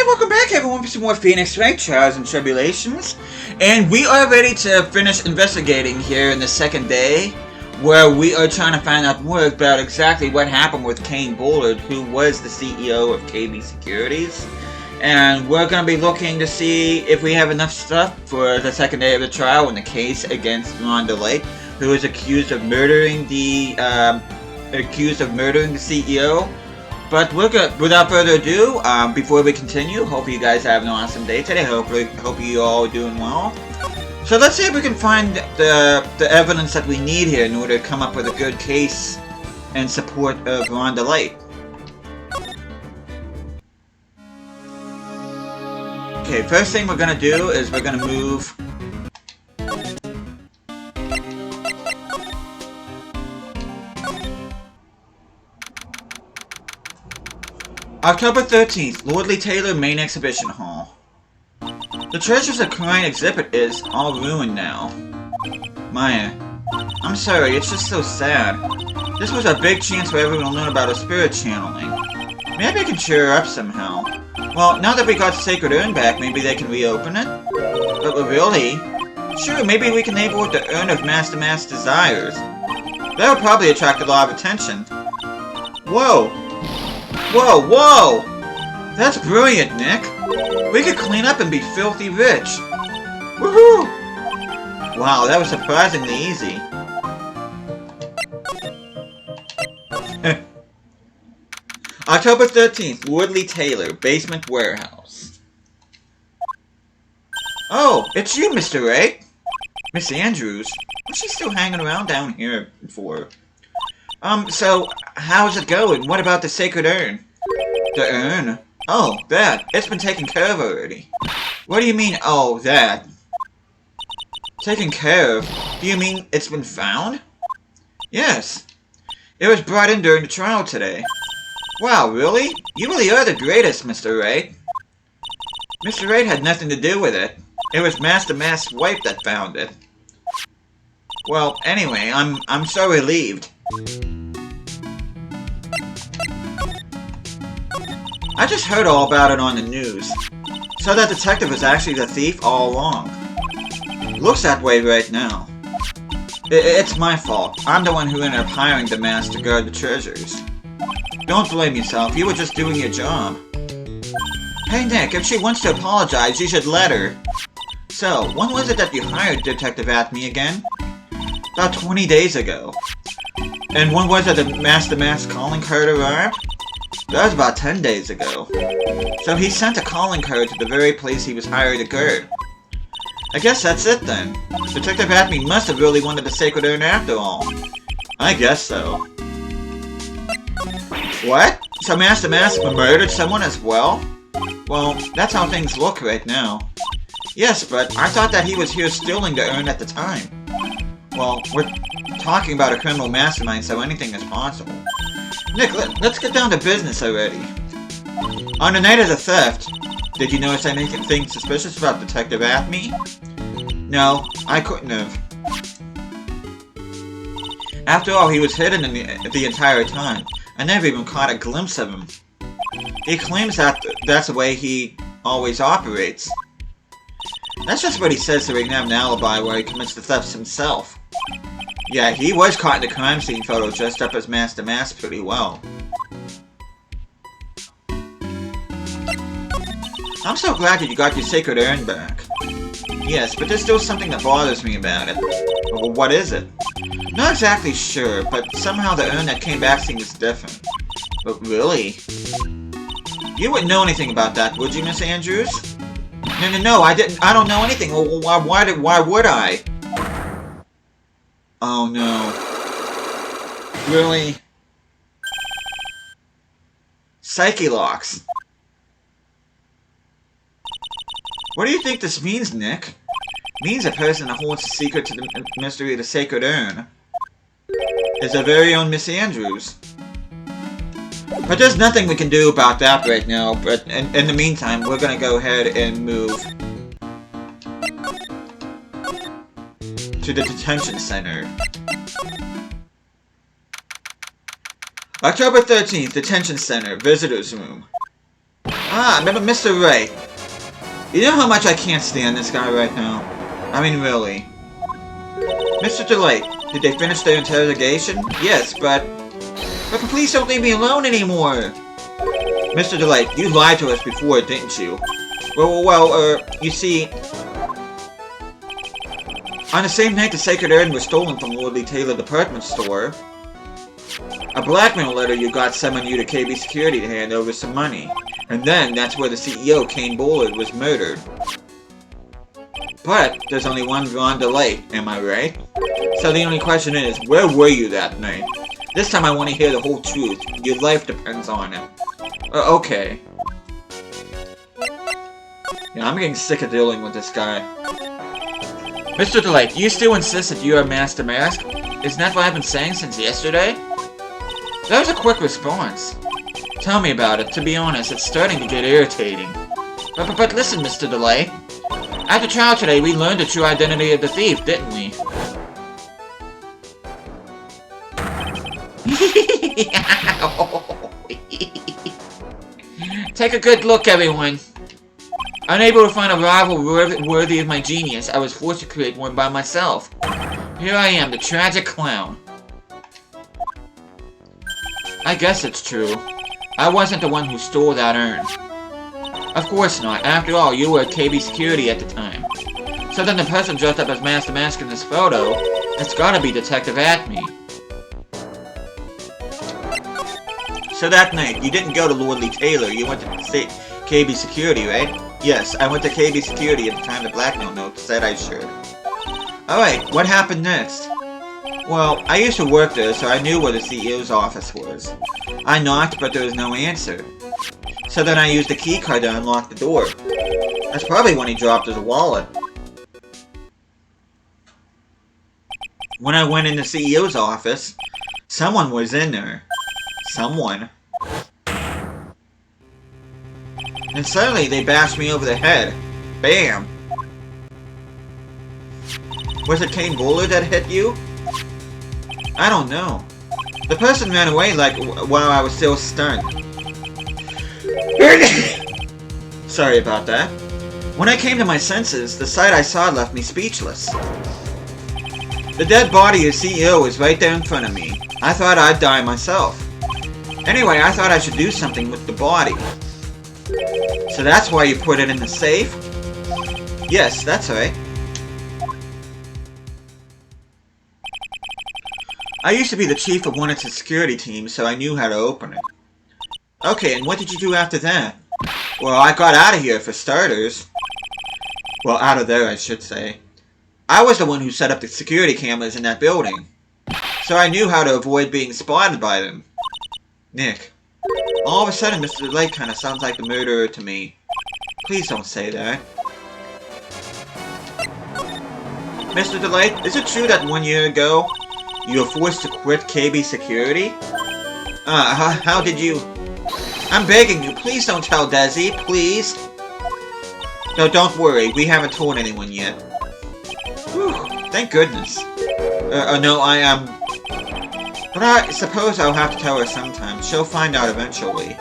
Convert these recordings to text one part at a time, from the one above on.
welcome back everyone for some more Phoenix Wright Trials and Tribulations. And we are ready to finish investigating here in the second day, where we are trying to find out more about exactly what happened with Kane Bullard, who was the CEO of KB Securities. And we're going to be looking to see if we have enough stuff for the second day of the trial in the case against Rhonda Light, who is accused of murdering the CEO. But we're good. Without further ado, before we continue, hope you guys have an awesome day today. Hope you all are doing well. So let's see if we can find the evidence that we need here in order to come up with a good case in support of Rhonda Light. Okay, first thing we're gonna do is we're gonna move October 13th, Lordly Taylor Main Exhibition Hall. The Treasures of Crime exhibit is all ruined now. Maya, I'm sorry, it's just so sad. This was a big chance for everyone to learn about her spirit channeling. Maybe I can cheer her up somehow. Well, now that we got Sacred Urn back, maybe they can reopen it? But really? Sure, maybe we can label it the Urn of Master Desires. That would probably attract a lot of attention. Whoa! Whoa, whoa! That's brilliant, Nick! We could clean up and be filthy rich! Woohoo! Wow, that was surprisingly easy. October 13th, Woodley Taylor, Basement Warehouse. Oh, it's you, Mr. Wright! Miss Andrews? What's she still hanging around down here for? So, how's it going? What about the Sacred Urn? The urn? Oh, that. It's been taken care of already. What do you mean, oh, that? Taken care of? Do you mean it's been found? Yes. It was brought in during the trial today. Wow, really? You really are the greatest, Mr. Wright. Mr. Wright had nothing to do with it. It was Master Mask's wife that found it. Well, anyway, I'm so relieved. I just heard all about it on the news. So that detective was actually the thief all along. Looks that way right now. It's my fault. I'm the one who ended up hiring the mask to guard the treasures. Don't blame yourself, you were just doing your job. Hey Nick, if she wants to apologize, you should let her. So, when was it that you hired Detective Atme again? About 20 days ago. And when was it that Master Mask's calling card arrived? That was about 10 days ago. So he sent a calling card to the very place he was hired to guard. I guess that's it then. Detective Atme must have really wanted the Sacred Urn after all. I guess so. What? So Master Mask murdered someone as well? Well, that's how things look right now. Yes, but I thought that he was here stealing the urn at the time. Well, we're talking about a criminal mastermind, so anything is possible. Nick, let's get down to business already. On the night of the theft, did you notice anything suspicious about Detective Atme? No, I couldn't have. After all, he was hidden the entire time. I never even caught a glimpse of him. He claims that that's the way he always operates. That's just what he says so he can have an alibi where he commits the thefts himself. Yeah, he was caught in the crime scene photo dressed up as Master Mask pretty well. I'm so glad that you got your Sacred Urn back. Yes, but there's still something that bothers me about it. Well, what is it? Not exactly sure, but somehow the urn that came back seems different. But really? You wouldn't know anything about that, would you, Miss Andrews? No, I didn't. I don't know anything. Well, why would I? Oh no. Really? Psyche locks. What do you think this means, Nick? It means a person that holds the secret to the mystery of the Sacred Urn is our very own Miss Andrews. But there's nothing we can do about that right now, but in the meantime, we're gonna go ahead and move to the detention center. October 13th, detention center, visitors room. Ah, remember Mr. Wright. You know how much I can't stand this guy right now? I mean, really. Mr. Delight, did they finish their interrogation? Yes, but please don't leave me alone anymore! Mr. Delight, you lied to us before, didn't you? Well, you see... On the same night the Sacred Urn was stolen from Lord Lee Taylor department store, a blackmail letter you got summoned you to KB Security to hand over some money. And then, that's where the CEO, Kane Bullard, was murdered. But, there's only one Ron Delight, am I right? So the only question is, where were you that night? This time I want to hear the whole truth. Your life depends on it. Okay. Yeah, I'm getting sick of dealing with this guy. Mr. Delight, you still insist that you are Master Mask? Isn't that what I've been saying since yesterday? That was a quick response. Tell me about it. To be honest, it's starting to get irritating. But listen, Mr. Delight. After trial today, we learned the true identity of the thief, didn't we? Take a good look, everyone. Unable to find a rival worthy of my genius, I was forced to create one by myself. Here I am, the tragic clown. I guess it's true. I wasn't the one who stole that urn. Of course not. After all, you were at KB Security at the time. So then the person dressed up as Master Mask in this photo, it's gotta be Detective Acme. So that night, you didn't go to Lord Lee Taylor, you went to KB Security, right? Yes, I went to KB Security at the time the blackmail note said I should. Alright, what happened next? Well, I used to work there, so I knew where the CEO's office was. I knocked, but there was no answer. So then I used the keycard to unlock the door. That's probably when he dropped his wallet. When I went in the CEO's office, someone was in there. Someone. And suddenly they bashed me over the head. Bam! Was it Kane Bullard that hit you? I don't know. The person ran away like while I was still stunned. Sorry about that. When I came to my senses, the sight I saw left me speechless. The dead body of CEO was right there in front of me. I thought I'd die myself. Anyway, I thought I should do something with the body. So that's why you put it in the safe? Yes, that's right. I used to be the chief of one of its security teams, so I knew how to open it. Okay, and what did you do after that? Well, I got out of here, for starters. Well, out of there, I should say. I was the one who set up the security cameras in that building. So I knew how to avoid being spotted by them. Nick. All of a sudden, Mr. Delight kind of sounds like the murderer to me. Please don't say that. Mr. Delight, is it true that 1 year ago, you were forced to quit KB Security? How did you... I'm begging you, please don't tell Desi, please. No, don't worry, we haven't told anyone yet. Whew, thank goodness. No, But I suppose I'll have to tell her sometime. She'll find out eventually.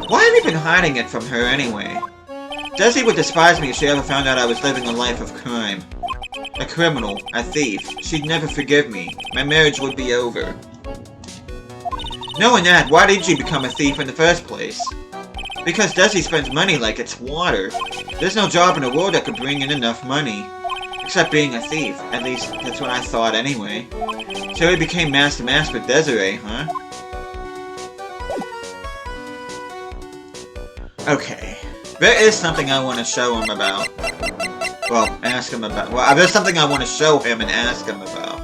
Why have you been hiding it from her anyway? Desi would despise me if she ever found out I was living a life of crime. A criminal, a thief. She'd never forgive me. My marriage would be over. Knowing that, why did you become a thief in the first place? Because Desi spends money like it's water. There's no job in the world that could bring in enough money. Except being a thief. At least, that's what I thought anyway. So he became Master Mask with Desiree, huh? Okay. There is something I want to show him about. Well, ask him about. Well, there's something I want to show him and ask him about.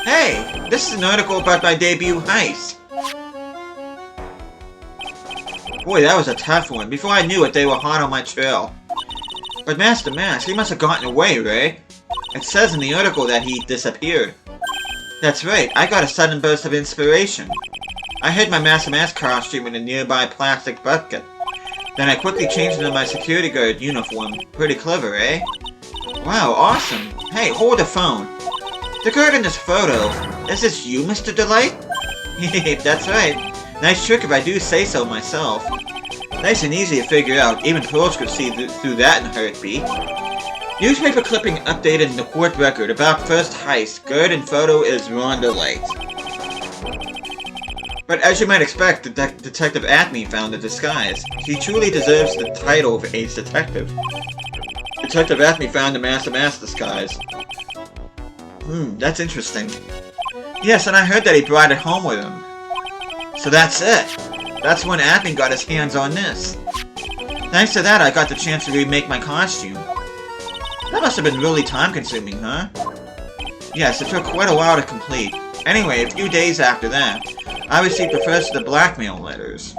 Hey! This is an article about my debut heist. Boy, that was a tough one. Before I knew it, they were hot on my trail. But Master Mask, he must have gotten away, right? It says in the article that he disappeared. That's right, I got a sudden burst of inspiration. I hid my Master Mask costume in a nearby plastic bucket. Then I quickly changed into my security guard uniform. Pretty clever, eh? Wow, awesome. Hey, hold the phone. The guard in this photo, is this you, Mr. Delight? That's right. Nice trick if I do say so myself. Nice and easy to figure out. Even pros could see through that in a heartbeat. Newspaper clipping updated in the court record about first heist. Gird and photo is Rhonda Light. But as you might expect, Detective Atme found the disguise. He truly deserves the title of ace detective. Detective Atme found the Master Mask disguise. That's interesting. Yes, and I heard that he brought it home with him. So that's it. That's when Atme got his hands on this. Thanks to that, I got the chance to remake my costume. That must have been really time-consuming, huh? Yes, it took quite a while to complete. Anyway, a few days after that, I received the first of the blackmail letters.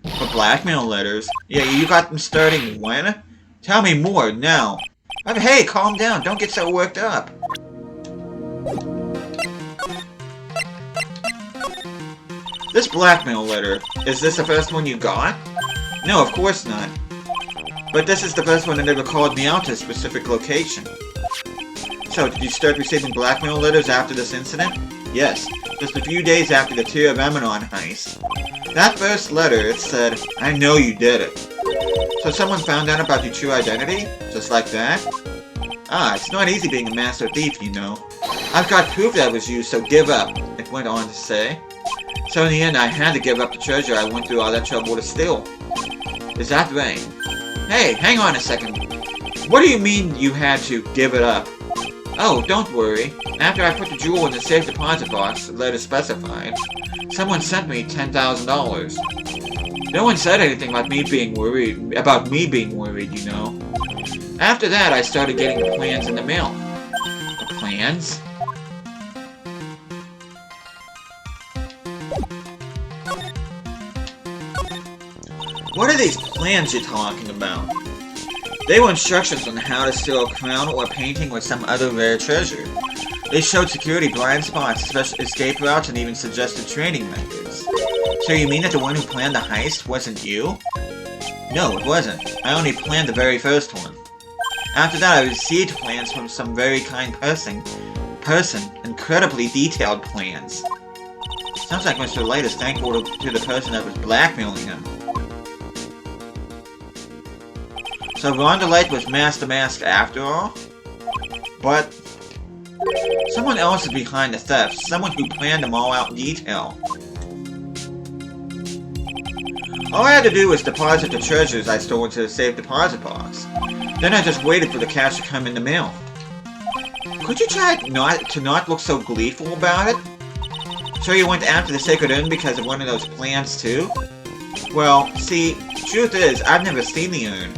The blackmail letters? Yeah, you got them starting when? Tell me more, now. Hey, calm down, don't get so worked up. This blackmail letter, is this the first one you got? No, of course not. But this is the first one that ever called me out to a specific location. So, did you start receiving blackmail letters after this incident? Yes, just a few days after the Tear of Emanon heist. That first letter, it said, I know you did it. So someone found out about your true identity? Just like that? Ah, it's not easy being a master thief, you know. I've got proof that was you, so give up, it went on to say. So in the end, I had to give up the treasure I went through all that trouble to steal. Is that right? Hey, hang on a second. What do you mean you had to give it up? Oh, don't worry. After I put the jewel in the safe deposit box, the letter specified, someone sent me $10,000. No one said anything about me being worried, you know. After that, I started getting the plans in the mail. The plans? What are these plans you're talking about? They were instructions on how to steal a crown or a painting or some other rare treasure. They showed security blind spots, special escape routes, and even suggested training methods. So you mean that the one who planned the heist wasn't you? No, it wasn't. I only planned the very first one. After that, I received plans from some very kind person. Incredibly detailed plans. Sounds like Mr. Light is thankful to the person that was blackmailing him. So Rhonda Light was Master Mask after all? But someone else is behind the theft, someone who planned them all out in detail. All I had to do was deposit the treasures I stole into the safe deposit box. Then I just waited for the cash to come in the mail. Could you try to not look so gleeful about it? So you went after the Sacred Urn because of one of those plans too? Well, see, truth is, I've never seen the urn.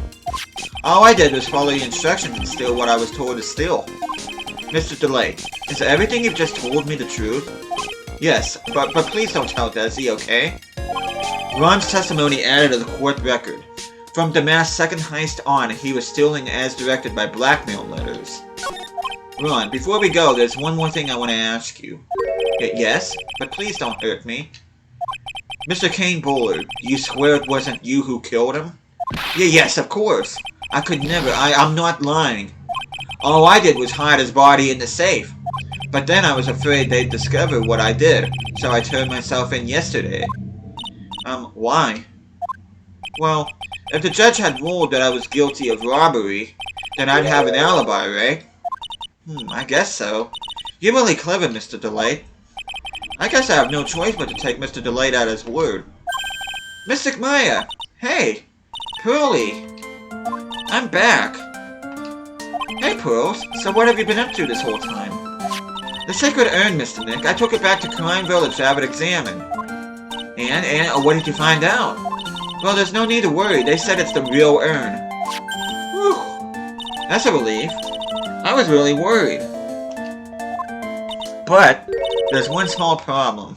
All I did was follow the instructions and steal what I was told to steal. Mr. DeLay, is everything you've just told me the truth? Yes, but please don't tell Desi, okay? Ron's testimony added to the court record. From Damas's second heist on, he was stealing as directed by blackmail letters. Ron, before we go, there's one more thing I want to ask you. Yes? But please don't hurt me. Mr. Kane Bullard, you swear it wasn't you who killed him? Yes, of course. I could never. I'm not lying. All I did was hide his body in the safe. But then I was afraid they'd discover what I did, so I turned myself in yesterday. Why? Well, if the judge had ruled that I was guilty of robbery, then I'd have an alibi, right? I guess so. You're really clever, Mr. Delight. I guess I have no choice but to take Mr. Delight at his word. Mystic Maya! Hey! Pearly! I'm back! Hey, Pearls! So what have you been up to this whole time? The Sacred Urn, Mr. Nick. I took it back to Crime Village to have it examined. And what did you find out? Well, there's no need to worry. They said it's the real urn. Whew! That's a relief. I was really worried. But there's one small problem.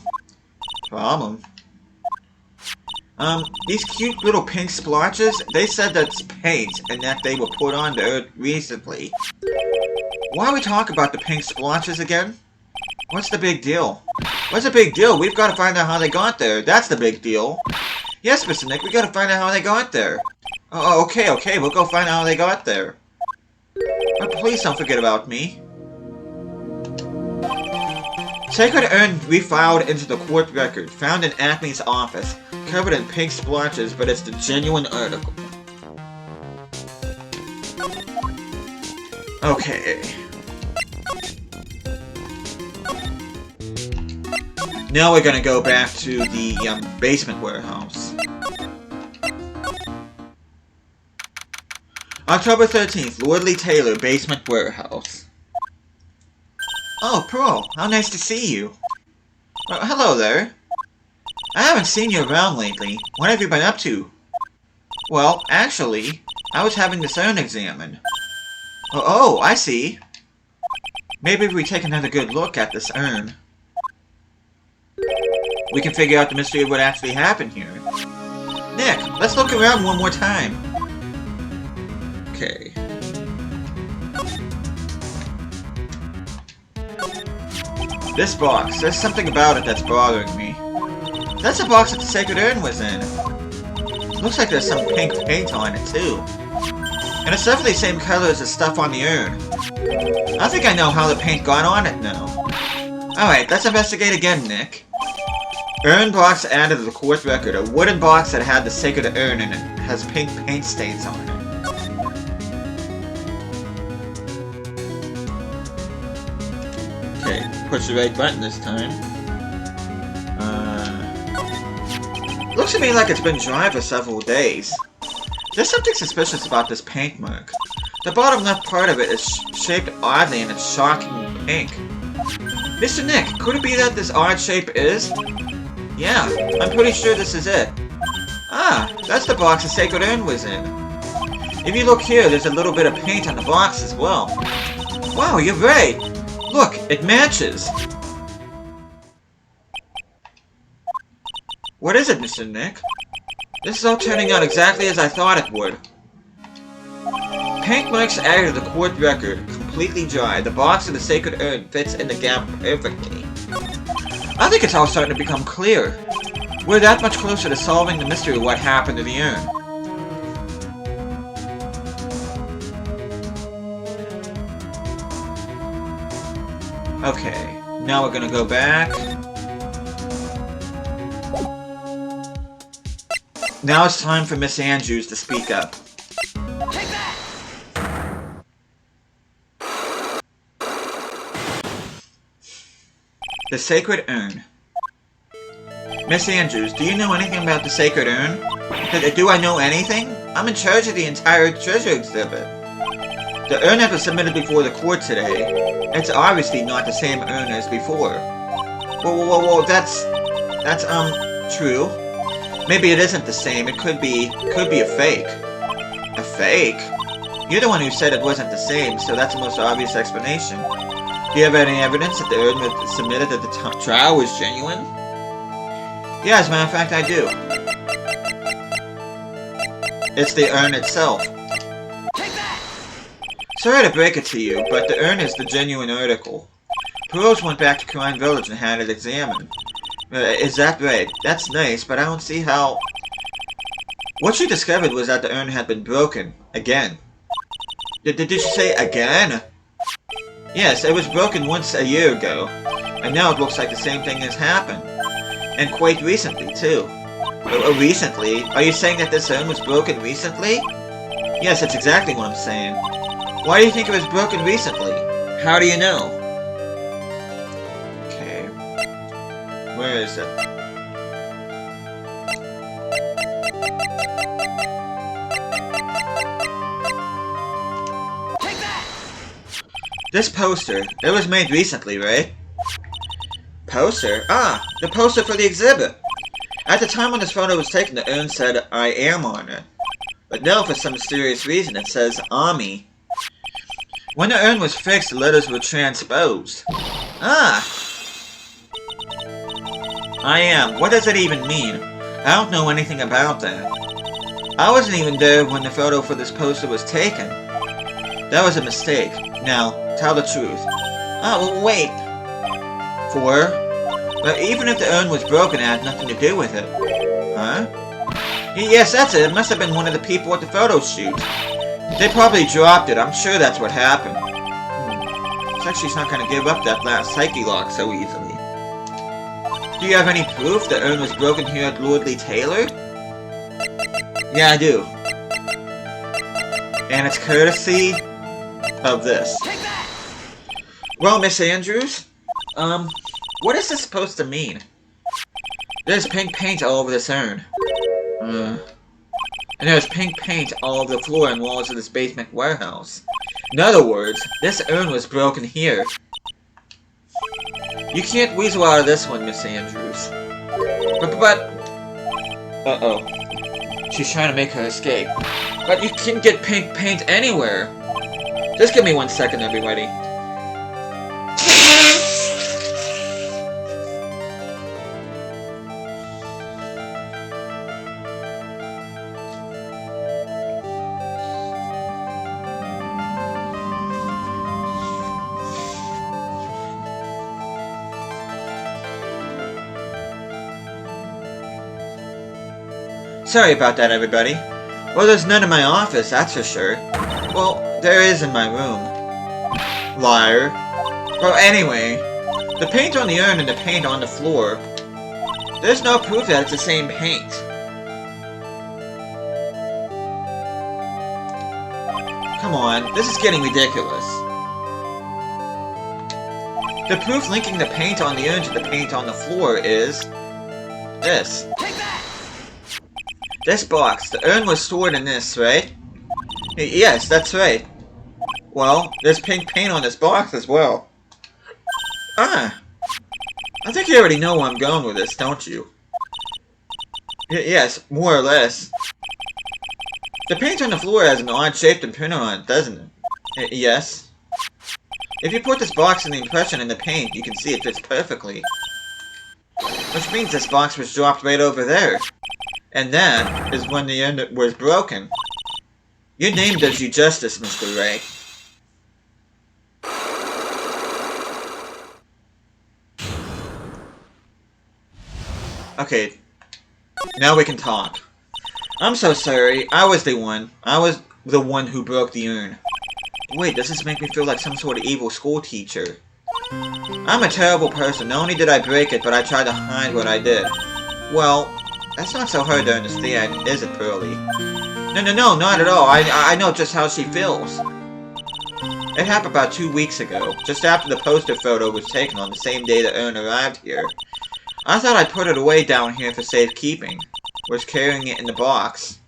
These cute little pink splotches, they said that's paint and that they were put on the earth recently. Why we talk about the pink splotches again? What's the big deal? What's the big deal? We've got to find out how they got there. That's the big deal. Yes, Mr. Nick, we got to find out how they got there. Oh, okay, we'll go find out how they got there. But please don't forget about me. Sacred urn refiled into the court record, found in Acme's office, covered in pink splotches, but it's the genuine article. Okay. Now we're gonna go back to the basement warehouse. October 13th, Lordly Taylor, basement warehouse. Oh, Pearl, how nice to see you. Hello there. I haven't seen you around lately. What have you been up to? Well, actually, I was having this urn examined. Oh, I see. Maybe if we take another good look at this urn, we can figure out the mystery of what actually happened here. Nick, let's look around one more time. Okay. This box, there's something about it that's bothering me. That's the box that the sacred urn was in. Looks like there's some pink paint on it, too. And it's definitely the same color as the stuff on the urn. I think I know how the paint got on it now. Alright, let's investigate again, Nick. Urn box added to the court record. A wooden box that had the sacred urn in it has pink paint stains on it. Okay, push the right button this time. Looks to me like it's been dry for several days. There's something suspicious about this paint mark. The bottom left part of it is shaped oddly and it's shocking pink. Mr. Nick, could it be that this odd shape is? Yeah, I'm pretty sure this is it. Ah, that's the box the sacred urn was in. If you look here, there's a little bit of paint on the box as well. Wow, you're right! Look, it matches! What is it, Mr. Nick? This is all turning out exactly as I thought it would. Paint marks added to the court record, completely dry. The box of the sacred urn fits in the gap perfectly. I think it's all starting to become clear. We're that much closer to solving the mystery of what happened to the urn. Okay, now we're gonna go back. Now it's time for Miss Andrews to speak up. Take that! The sacred urn. Miss Andrews, do you know anything about the sacred urn? Do I know anything? I'm in charge of the entire treasure exhibit. The urn that was submitted before the court today, it's obviously not the same urn as before. Whoa, that's true. Maybe it isn't the same, it could be a fake. A fake? You're the one who said it wasn't the same, so that's the most obvious explanation. Do you have any evidence that the urn that was submitted at the trial was genuine? Yeah, as a matter of fact, I do. It's the urn itself. Take that! Sorry to break it to you, but the urn is the genuine article. Pearls went back to Crime Village and had it examined. Is that right? That's nice, but I don't see how... What you discovered was that the urn had been broken. Again. Did you say again? Yes, it was broken once a year ago. And now it looks like the same thing has happened. And quite recently, too. Recently? Are you saying that this urn was broken recently? Yes, that's exactly what I'm saying. Why do you think it was broken recently? How do you know? Where is it? Take that! This poster, it was made recently, right? Poster? Ah, the poster for the exhibit! At the time when this photo was taken, the urn said, I am on it. But now, for some mysterious reason, it says, Ami. When the urn was fixed, the letters were transposed. Ah! I am. What does it even mean? I don't know anything about that. I wasn't even there when the photo for this poster was taken. That was a mistake. Now, tell the truth. Oh, wait. But even if the urn was broken, it had nothing to do with it. Huh? Yes, that's it. It must have been one of the people at the photo shoot. They probably dropped it. I'm sure that's what happened. Looks like she's not going to give up that last psyche lock so easily. Do you have any proof the urn was broken here at Lordly Taylor? Yeah, I do. And it's courtesy of this. Take that! Well, Miss Andrews, what is this supposed to mean? There's pink paint all over this urn. And there's pink paint all over the floor and walls of this basement warehouse. In other words, this urn was broken here. You can't weasel out of this one, Miss Andrews. But... Uh-oh. She's trying to make her escape. But you can get pink paint anywhere. Just give me 1 second, everybody. Sorry about that, everybody. Well, there's none in my office, that's for sure. Well, there is in my room. Liar. Well, anyway, the paint on the urn and the paint on the floor, there's no proof that it's the same paint. Come on, this is getting ridiculous. The proof linking the paint on the urn to the paint on the floor is... this. Take that! This box, the urn was stored in this, right? Yes, that's right. Well, there's pink paint on this box as well. Ah! I think you already know where I'm going with this, don't you? Yes, more or less. The paint on the floor has an odd-shaped imprint on it, doesn't it? Yes. If you put this box in the impression in the paint, you can see it fits perfectly. Which means this box was dropped right over there. And that is when the urn was broken. Your name does you justice, Mr. Wright. Okay, now we can talk. I'm so sorry, I was the one who broke the urn. Wait, does this make me feel like some sort of evil school teacher? I'm a terrible person, not only did I break it, but I tried to hide what I did. Well... that's not so hard to understand, is it, Pearly? No, not at all. I know just how she feels. It happened about 2 weeks ago, just after the poster photo was taken on the same day the urn arrived here. I thought I'd put it away down here for safekeeping. Was carrying it in the box.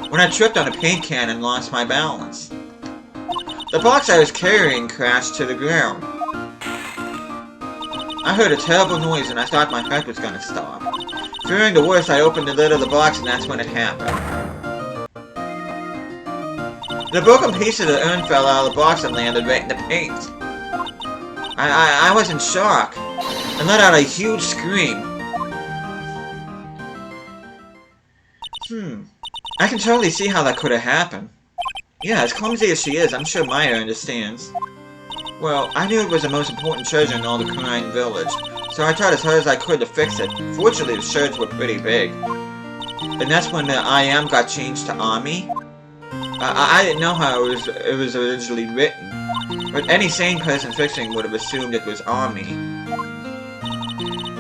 When I tripped on a paint can and lost my balance. The box I was carrying crashed to the ground. I heard a terrible noise and I thought my heart was gonna stop. Fearing the worst, I opened the lid of the box and that's when it happened. The broken piece of the urn fell out of the box and landed right in the paint. I was in shock and let out a huge scream. I can totally see how that could have happened. Yeah, as clumsy as she is, I'm sure Maya understands. Well, I knew it was the most important treasure in all the Crime Village, so I tried as hard as I could to fix it. Fortunately, the shards were pretty big. And that's when the I Am got changed to Ami. I didn't know how it was originally written, but any sane person fixing would have assumed it was Ami.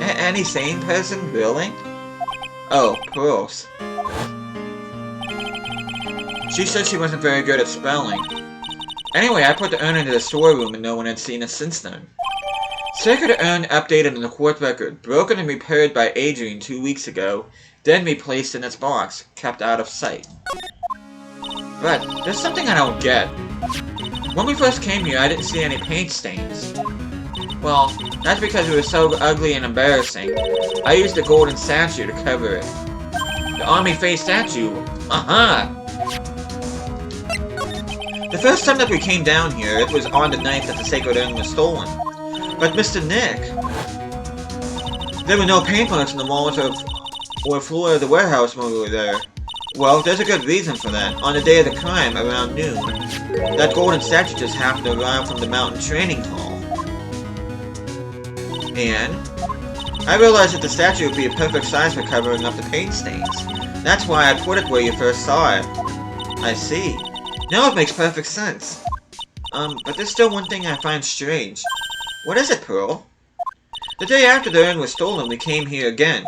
Any sane person? Really? Oh, Pearls. She said she wasn't very good at spelling. Anyway, I put the urn into the storeroom and no one had seen it since then. Sacred urn updated in the court record, broken and repaired by Adrian 2 weeks ago, then replaced in its box, kept out of sight. But, there's something I don't get. When we first came here, I didn't see any paint stains. Well, that's because it was so ugly and embarrassing. I used a golden statue to cover it. The army face statue. Aha! The first time that we came down here, it was on the night that the sacred urn was stolen. But Mr. Nick, there were no paint marks on the walls or floor of the warehouse when we were there. Well, there's a good reason for that. On the day of the crime, around noon, that golden statue just happened to arrive from the mountain training hall. And I realized that the statue would be a perfect size for covering up the paint stains. That's why I put it where you first saw it. I see. Now it makes perfect sense. But there's still one thing I find strange. What is it, Pearl? The day after the urn was stolen, we came here again.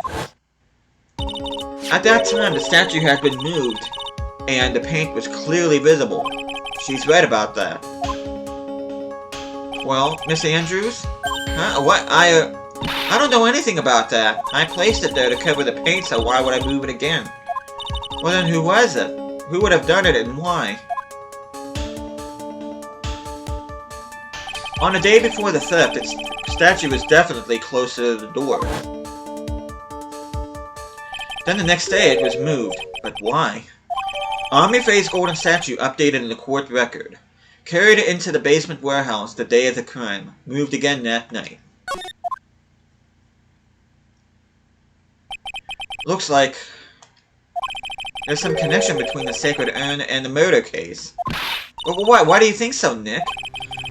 At that time, the statue had been moved, and the paint was clearly visible. She's right about that. Well, Miss Andrews? Huh? What? I don't know anything about that. I placed it there to cover the paint, so why would I move it again? Well then, who was it? Who would have done it and why? On the day before the theft, its statue was definitely closer to the door. Then the next day it was moved, but why? Omni Faye's golden statue updated in the court record. Carried into the basement warehouse the day of the crime. Moved again that night. Looks like there's some connection between the sacred urn and the murder case. But why do you think so, Nick?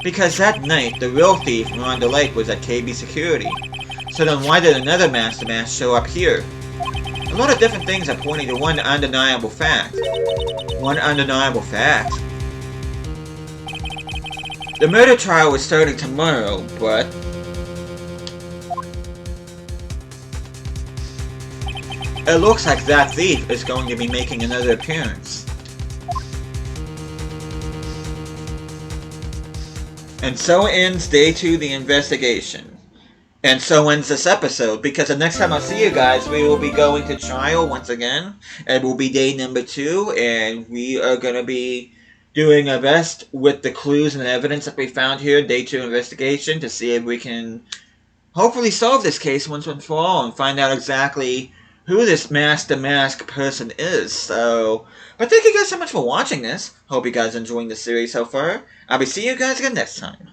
Because that night, the real thief, Rhonda Lake, was at KB Security. So then why did another master show up here? A lot of different things are pointing to one undeniable fact. One undeniable fact? The murder trial is starting tomorrow, but it looks like that thief is going to be making another appearance. And so ends Day 2 of the investigation. And so ends this episode, because the next time I see you guys, we will be going to trial once again. It will be day number 2, and we are going to be doing our best with the clues and evidence that we found here, Day 2 investigation, to see if we can hopefully solve this case once and for all, and find out exactly who this masked person is. So, but thank you guys so much for watching this. Hope you guys are enjoying the series so far. I'll be seeing you guys again next time.